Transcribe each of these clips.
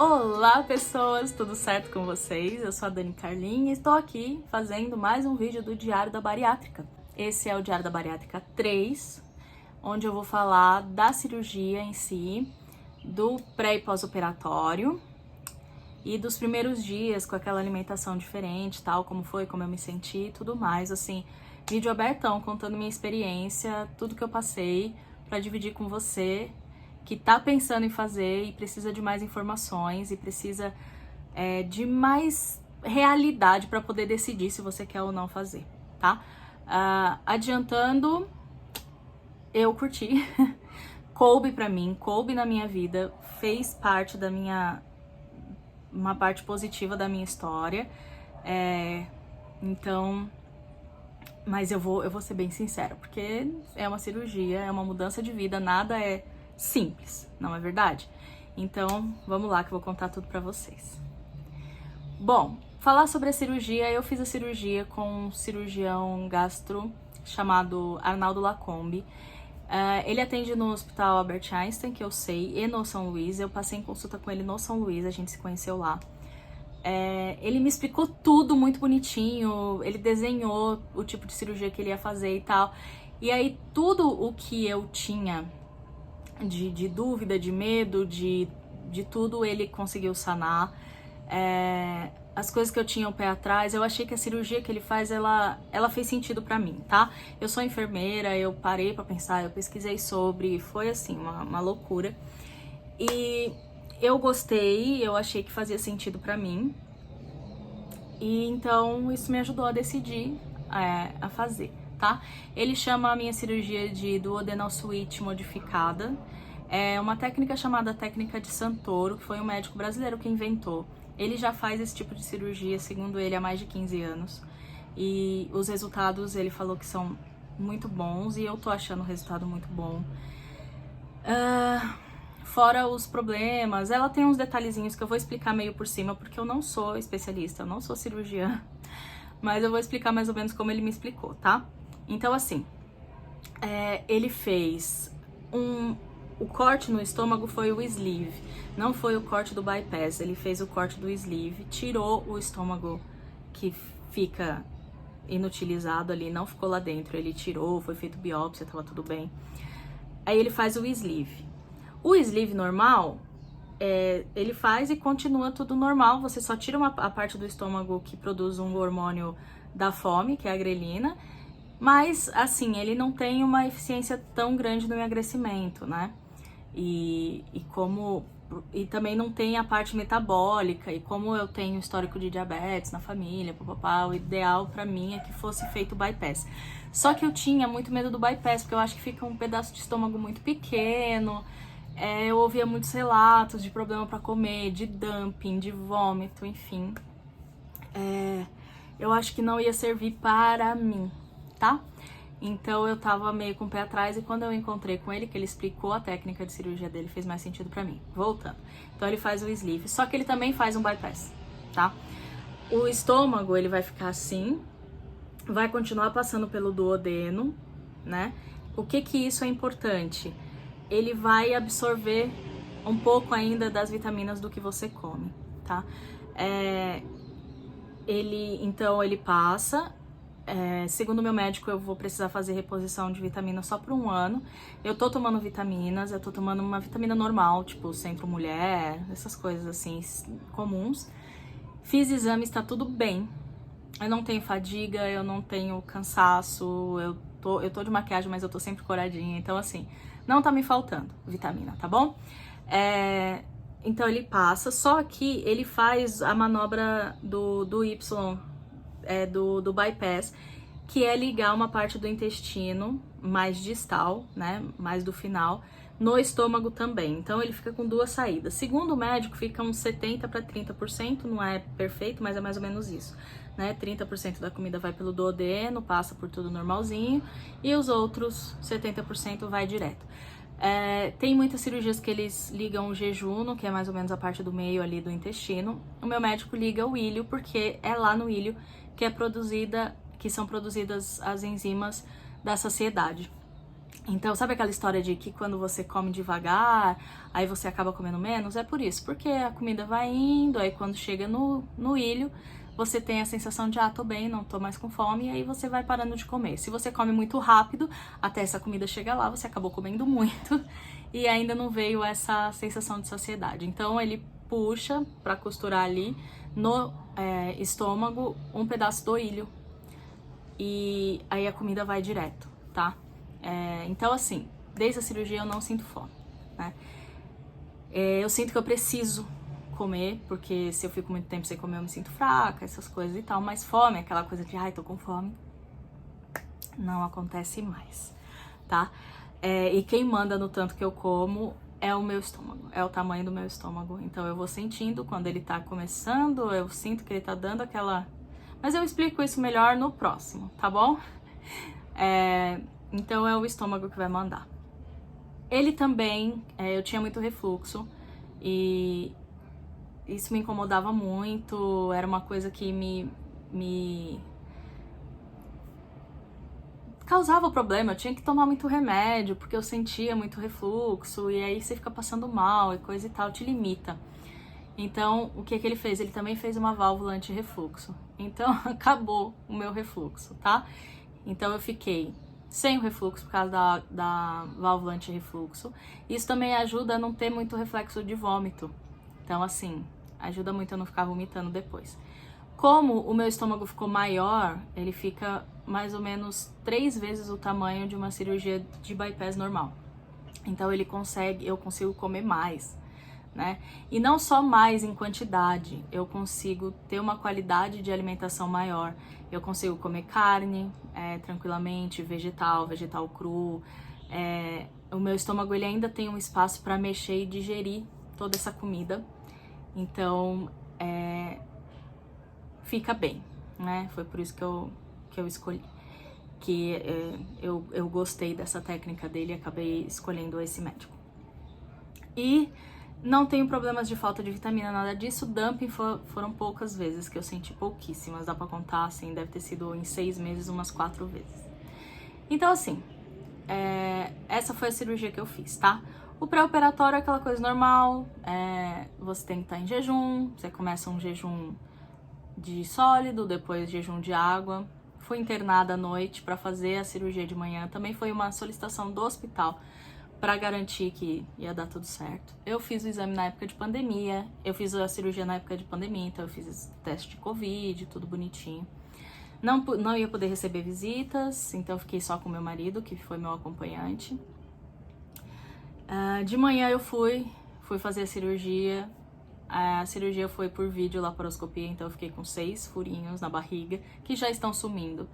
Olá pessoas, tudo certo com vocês? Eu sou a Dani Carlin e estou aqui fazendo mais um vídeo do Diário da Bariátrica. Esse é o Diário da Bariátrica 3, onde eu vou falar da cirurgia em si, do pré e pós-operatório e dos primeiros dias com aquela alimentação diferente, tal, como foi, como eu me senti e tudo mais, assim, vídeo abertão, contando minha experiência, tudo que eu passei para dividir com você que tá pensando em fazer e precisa de mais informações e precisa de mais realidade para poder decidir se você quer ou não fazer, tá? Adiantando, eu curti, coube pra mim, coube na minha vida, fez parte da uma parte positiva da minha história, então, mas eu vou ser bem sincera, porque é uma cirurgia, é uma mudança de vida, nada é simples, não é verdade? Então, vamos lá que eu vou contar tudo pra vocês. Bom, falar sobre a cirurgia, eu fiz a cirurgia com um cirurgião gastro chamado Arnaldo Lacombe. Ele atende no Hospital Albert Einstein, que eu sei, e no São Luís. Eu passei em consulta com ele no São Luís, a gente se conheceu lá. Ele me explicou tudo muito bonitinho, ele desenhou o tipo de cirurgia que ele ia fazer e tal. E aí, tudo o que eu tinha de dúvida, de medo, de tudo, ele conseguiu sanar. As coisas que eu tinha o pé atrás, eu achei que a cirurgia que ele faz, ela fez sentido pra mim, tá? Eu sou enfermeira, eu parei pra pensar, eu pesquisei sobre, foi assim, uma loucura. E eu gostei, eu achei que fazia sentido pra mim. E então isso me ajudou a decidir a fazer, tá? Ele chama a minha cirurgia de duodenal switch modificada. É uma técnica chamada técnica de Santoro, que foi um médico brasileiro que inventou. Ele já faz esse tipo de cirurgia, segundo ele, há mais de 15 anos. E os resultados, ele falou que são muito bons, e eu tô achando o resultado muito bom. Fora os problemas, ela tem uns detalhezinhos que eu vou explicar meio por cima, porque eu não sou especialista, eu não sou cirurgiã, mas eu vou explicar mais ou menos como ele me explicou, tá? Então, assim, ele fez o corte no estômago foi o sleeve, não foi o corte do bypass, ele fez o corte do sleeve, tirou o estômago que fica inutilizado ali, não ficou lá dentro, ele tirou, foi feito biópsia, tava tudo bem. Aí ele faz o sleeve. O sleeve normal, ele faz e continua tudo normal, você só tira a parte do estômago que produz um hormônio da fome, que é a grelina, mas, assim, ele não tem uma eficiência tão grande no emagrecimento, né? E também não tem a parte metabólica, e como eu tenho histórico de diabetes na família, papapá, o ideal pra mim é que fosse feito o bypass. Só que eu tinha muito medo do bypass, porque eu acho que fica um pedaço de estômago muito pequeno, eu ouvia muitos relatos de problema pra comer, de dumping, de vômito, enfim. Eu acho que não ia servir para mim, tá? Então eu tava meio com o pé atrás, e quando eu encontrei com ele, que ele explicou a técnica de cirurgia dele, fez mais sentido pra mim. Voltando. Então ele faz o sleeve, só que ele também faz um bypass, tá? O estômago, ele vai ficar assim, vai continuar passando pelo duodeno, né? O que isso é importante? Ele vai absorver um pouco ainda das vitaminas do que você come, tá? Então ele passa. Segundo meu médico, eu vou precisar fazer reposição de vitamina só por 1 ano. Eu tô tomando vitaminas, eu tô tomando uma vitamina normal, tipo Centro Mulher, essas coisas assim, comuns. Fiz exames, tá tudo bem. Eu não tenho fadiga, eu não tenho cansaço, eu tô de maquiagem, mas eu tô sempre coradinha. Então, assim, não tá me faltando vitamina, tá bom? Então ele passa, só que ele faz a manobra do Y, do bypass, que é ligar uma parte do intestino mais distal, né, mais do final, no estômago também. Então ele fica com 2 saídas. Segundo o médico, fica uns 70% para 30%, não é perfeito, mas é mais ou menos isso, né? 30% da comida vai pelo duodeno, passa por tudo normalzinho, e os outros 70% vai direto. Tem muitas cirurgias que eles ligam o jejuno, que é mais ou menos a parte do meio ali do intestino. O meu médico liga o ilho, porque é lá no ilho que são produzidas as enzimas da saciedade. Então, sabe aquela história de que quando você come devagar, aí você acaba comendo menos? É por isso, porque a comida vai indo, aí quando chega no ilho, você tem a sensação de, tô bem, não tô mais com fome, e aí você vai parando de comer. Se você come muito rápido, até essa comida chegar lá, você acabou comendo muito, e ainda não veio essa sensação de saciedade. Então, ele puxa pra costurar ali no estômago um pedaço do ilho, e aí a comida vai direto, tá? Então, assim, desde a cirurgia eu não sinto fome, né? Eu sinto que eu preciso comer, porque se eu fico muito tempo sem comer eu me sinto fraca, essas coisas e tal, mas fome, aquela coisa de, tô com fome, não acontece mais, tá? E quem manda no tanto que eu como é o meu estômago, é o tamanho do meu estômago, então eu vou sentindo quando ele tá começando, eu sinto que ele tá dando aquela... Mas eu explico isso melhor no próximo, tá bom? Então é o estômago que vai mandar. Ele também, eu tinha muito refluxo e isso me incomodava muito, era uma coisa que me causava problema, eu tinha que tomar muito remédio porque eu sentia muito refluxo e aí você fica passando mal e coisa e tal, te limita. Então, o que ele fez? Ele também fez uma válvula anti-refluxo. Então, acabou o meu refluxo, tá? Então, eu fiquei sem o refluxo por causa da válvula anti-refluxo. Isso também ajuda a não ter muito reflexo de vômito. Então, assim, ajuda muito a não ficar vomitando depois. Como o meu estômago ficou maior, ele fica mais ou menos 3 vezes o tamanho de uma cirurgia de bypass normal. Então, eu consigo comer mais, né? E não só mais em quantidade, eu consigo ter uma qualidade de alimentação maior. Eu consigo comer carne tranquilamente, vegetal cru. O meu estômago ele ainda tem um espaço para mexer e digerir toda essa comida. Então, fica bem, né? Foi por isso que eu escolhi. Eu gostei dessa técnica dele e acabei escolhendo esse médico. E não tenho problemas de falta de vitamina, nada disso. Dumping foram poucas vezes que eu senti, pouquíssimas. Dá pra contar, assim, deve ter sido em 6 meses umas 4 vezes. Então, assim, essa foi a cirurgia que eu fiz, tá? O pré-operatório é aquela coisa normal, você tem que estar em jejum, você começa um jejum de sólido, depois jejum de água. Fui internada à noite pra fazer a cirurgia de manhã. Também foi uma solicitação do hospital para garantir que ia dar tudo certo. Eu fiz o exame na época de pandemia, eu fiz a cirurgia na época de pandemia, então eu fiz teste de Covid, tudo bonitinho. Não ia poder receber visitas, então eu fiquei só com meu marido, que foi meu acompanhante. De manhã eu fui fazer a cirurgia. A cirurgia foi por vídeo, laparoscopia, então eu fiquei com 6 furinhos na barriga, que já estão sumindo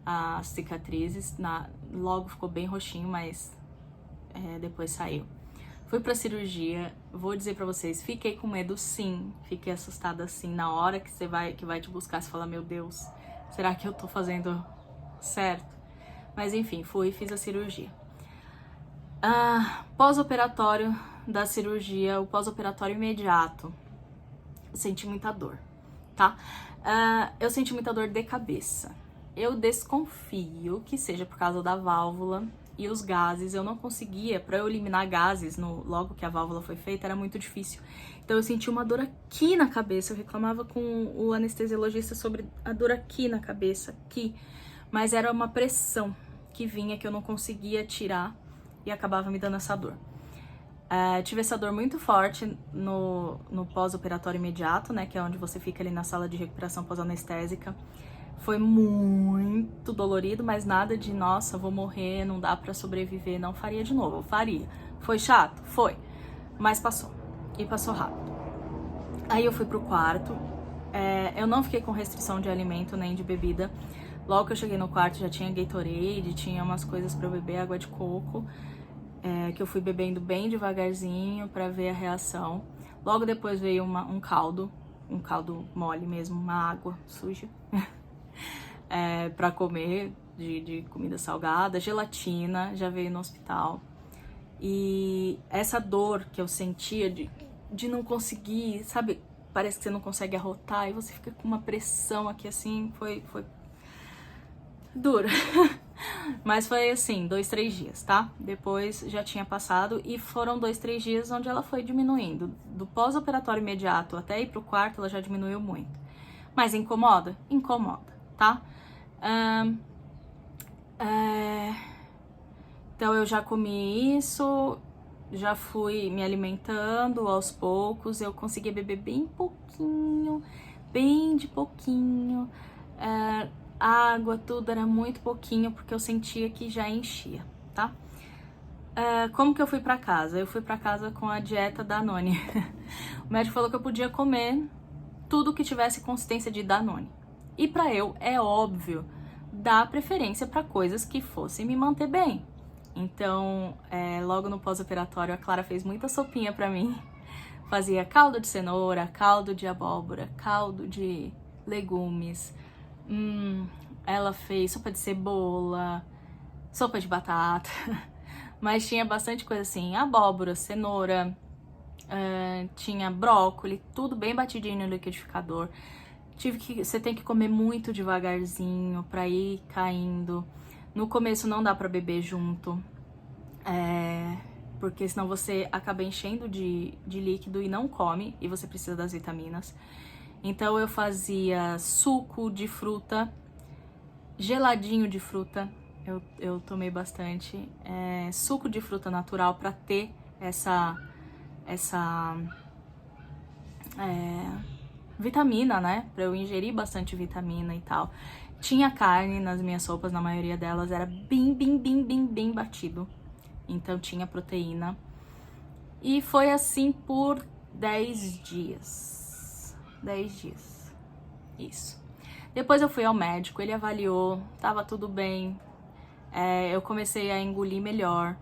as cicatrizes. Logo ficou bem roxinho, mas depois saiu. Fui pra cirurgia, vou dizer pra vocês, fiquei com medo sim, fiquei assustada sim. Na hora que vai te buscar, você fala, meu Deus, será que eu tô fazendo certo? Mas enfim, fiz a cirurgia. Pós-operatório da cirurgia, o pós-operatório imediato, eu senti muita dor, tá? Eu senti muita dor de cabeça. Eu desconfio que seja por causa da válvula e os gases. Eu não conseguia, pra eu eliminar gases logo que a válvula foi feita, era muito difícil. Então eu senti uma dor aqui na cabeça, eu reclamava com o anestesiologista sobre a dor aqui na cabeça, aqui. Mas era uma pressão que vinha que eu não conseguia tirar e acabava me dando essa dor. Tive essa dor muito forte no pós-operatório imediato, né, que é onde você fica ali na sala de recuperação pós-anestésica. Foi muito dolorido, mas nada de, nossa, vou morrer, não dá pra sobreviver, não faria de novo, eu faria. Foi chato? Foi, mas passou, e passou rápido. Aí eu fui pro quarto, eu não fiquei com restrição de alimento nem de bebida. Logo que eu cheguei no quarto já tinha Gatorade, tinha umas coisas pra eu beber, água de coco, que eu fui bebendo bem devagarzinho pra ver a reação. Logo depois veio um caldo mole mesmo, uma água suja, pra comer, de comida salgada, gelatina, já veio no hospital. E essa dor que eu sentia de não conseguir, sabe, parece que você não consegue arrotar e você fica com uma pressão aqui assim, foi duro. Mas foi assim, 2, 3 dias, tá? Depois já tinha passado e foram 2, 3 dias onde ela foi diminuindo. Do pós-operatório imediato até ir pro quarto, ela já diminuiu muito. Mas incomoda? Incomoda, tá? Então eu já comi isso, já fui me alimentando aos poucos, eu conseguia beber bem pouquinho, bem de pouquinho. Água, tudo era muito pouquinho, porque eu sentia que já enchia, tá? Como que eu fui pra casa? Eu fui pra casa com a dieta Danone. O médico falou que eu podia comer tudo que tivesse consistência de Danone. E pra eu, é óbvio, dar preferência pra coisas que fossem me manter bem. Então, logo no pós-operatório, a Clara fez muita sopinha pra mim. Fazia caldo de cenoura, caldo de abóbora, caldo de legumes. Ela fez sopa de cebola, sopa de batata. Mas tinha bastante coisa assim, abóbora, cenoura, tinha brócolis, tudo bem batidinho no liquidificador. Você tem que comer muito devagarzinho pra ir caindo. No começo não dá pra beber junto, porque senão você acaba enchendo de líquido e não come, e você precisa das vitaminas. Então eu fazia suco de fruta, geladinho de fruta, eu tomei bastante, suco de fruta natural pra ter essa vitamina, né? Pra eu ingerir bastante vitamina e tal. Tinha carne nas minhas sopas, na maioria delas era bem batido. Então tinha proteína. E foi assim por 10 dias. 10 dias. Isso. Depois eu fui ao médico, ele avaliou, tava tudo bem. Eu comecei a engolir melhor.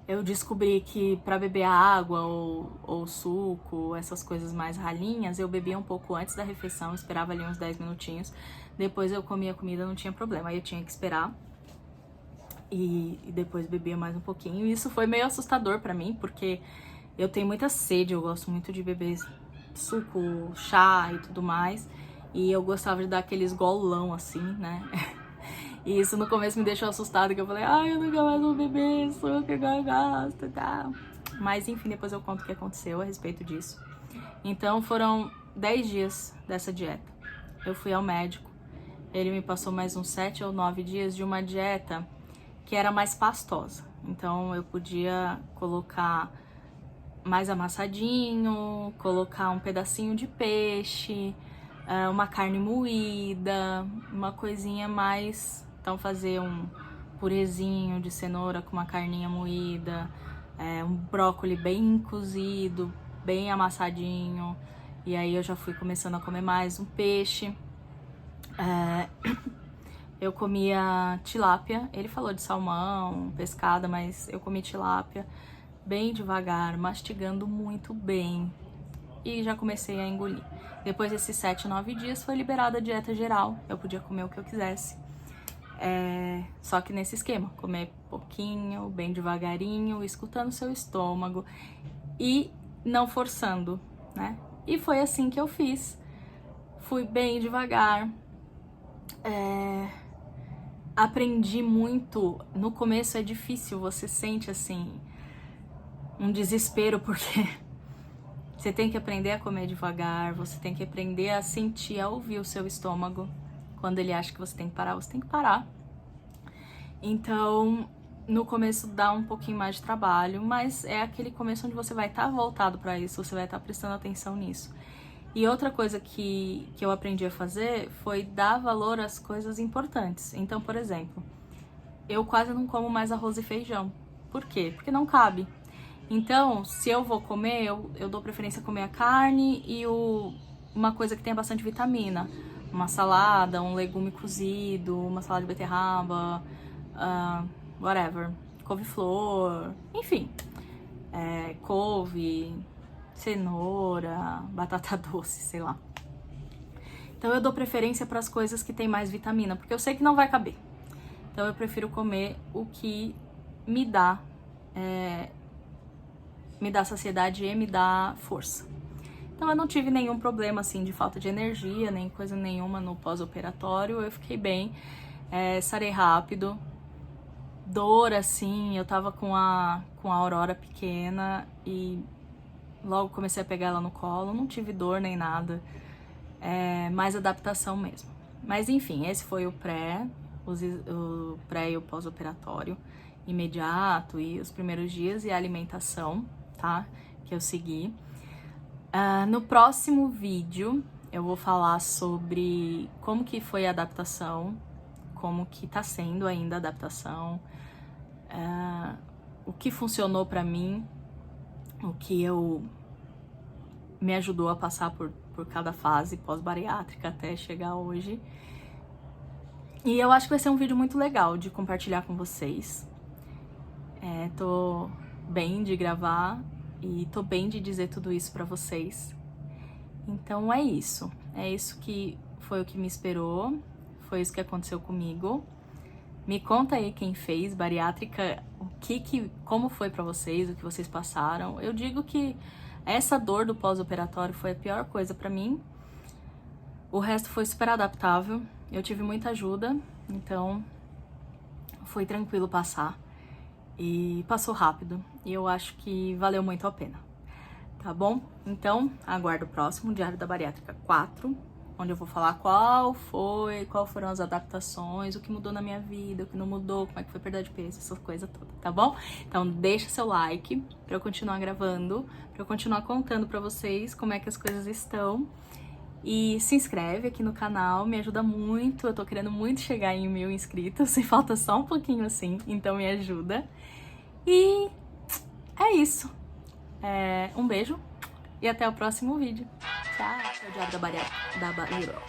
Eu descobri que para beber água ou suco, essas coisas mais ralinhas, eu bebia um pouco antes da refeição, esperava ali uns 10 minutinhos. Depois eu comia a comida, não tinha problema. Aí eu tinha que esperar e depois bebia mais um pouquinho. E isso foi meio assustador para mim, porque eu tenho muita sede, eu gosto muito de beber suco, chá e tudo mais. E eu gostava de dar aqueles golão assim, né? E isso no começo me deixou assustada, que eu falei, ai, eu nunca mais vou beber suco, igual eu gosto e tal. Mas enfim, depois eu conto o que aconteceu a respeito disso. Então foram 10 dias dessa dieta. Eu fui ao médico, ele me passou mais uns 7 ou 9 dias de uma dieta que era mais pastosa. Então eu podia colocar mais amassadinho, colocar um pedacinho de peixe, uma carne moída, uma coisinha mais... Então fazer um purezinho de cenoura com uma carninha moída, um brócolis bem cozido, bem amassadinho. E aí eu já fui começando a comer mais um peixe. Eu comia tilápia, ele falou de salmão, pescada, mas eu comi tilápia bem devagar, mastigando muito bem. E já comecei a engolir. Depois desses 7, 9 dias foi liberada a dieta geral, eu podia comer o que eu quisesse. Só que nesse esquema, comer pouquinho, bem devagarinho, escutando seu estômago e não forçando, né? E foi assim que eu fiz. Fui bem devagar. Aprendi muito. No começo é difícil, você sente assim um desespero, porque você tem que aprender a comer devagar, você tem que aprender a sentir, a ouvir o seu estômago. Quando ele acha que você tem que parar, você tem que parar. Então, no começo dá um pouquinho mais de trabalho, mas é aquele começo onde você vai estar voltado para isso, você vai estar prestando atenção nisso. E outra coisa que eu aprendi a fazer foi dar valor às coisas importantes. Então, por exemplo, eu quase não como mais arroz e feijão. Por quê? Porque não cabe. Então, se eu vou comer, eu dou preferência a comer a carne e uma coisa que tenha bastante vitamina. Uma salada, um legume cozido, uma salada de beterraba, whatever, couve-flor, enfim, couve, cenoura, batata doce, sei lá. Então eu dou preferência para as coisas que tem mais vitamina, porque eu sei que não vai caber. Então eu prefiro comer o que me dá saciedade e me dá força. Então eu não tive nenhum problema assim de falta de energia, nem coisa nenhuma no pós-operatório, eu fiquei bem. Sarei rápido. Dor, assim, eu tava com a Aurora pequena e logo comecei a pegar ela no colo. Não tive dor nem nada. Mais adaptação mesmo. Mas enfim, esse foi o pré e o pós-operatório imediato e os primeiros dias e a alimentação, tá? Que eu segui. No próximo vídeo eu vou falar sobre como que foi a adaptação, como que tá sendo ainda a adaptação, o que funcionou pra mim, o que me ajudou a passar por cada fase pós-bariátrica até chegar hoje. E eu acho que vai ser um vídeo muito legal de compartilhar com vocês. Tô bem de gravar e tô bem de dizer tudo isso pra vocês. Então é isso que foi o que me esperou, foi isso que aconteceu comigo. Me conta aí quem fez bariátrica, como foi pra vocês, o que vocês passaram. Eu digo que essa dor do pós-operatório foi a pior coisa pra mim. O resto foi super adaptável, eu tive muita ajuda, então foi tranquilo passar. E passou rápido, e eu acho que valeu muito a pena. Tá bom? Então, aguardo o próximo Diário da Bariátrica 4, onde eu vou falar qual foram as adaptações, o que mudou na minha vida, o que não mudou, como é que foi perda de peso, essas coisas todas, tá bom? Então, deixa seu like pra eu continuar gravando, pra eu continuar contando pra vocês como é que as coisas estão. E se inscreve aqui no canal, me ajuda muito, eu tô querendo muito chegar em 1000 inscritos, e falta só um pouquinho assim, então me ajuda. E é isso. Um beijo e até o próximo vídeo. Tchau. É o Diário da Bariátrica.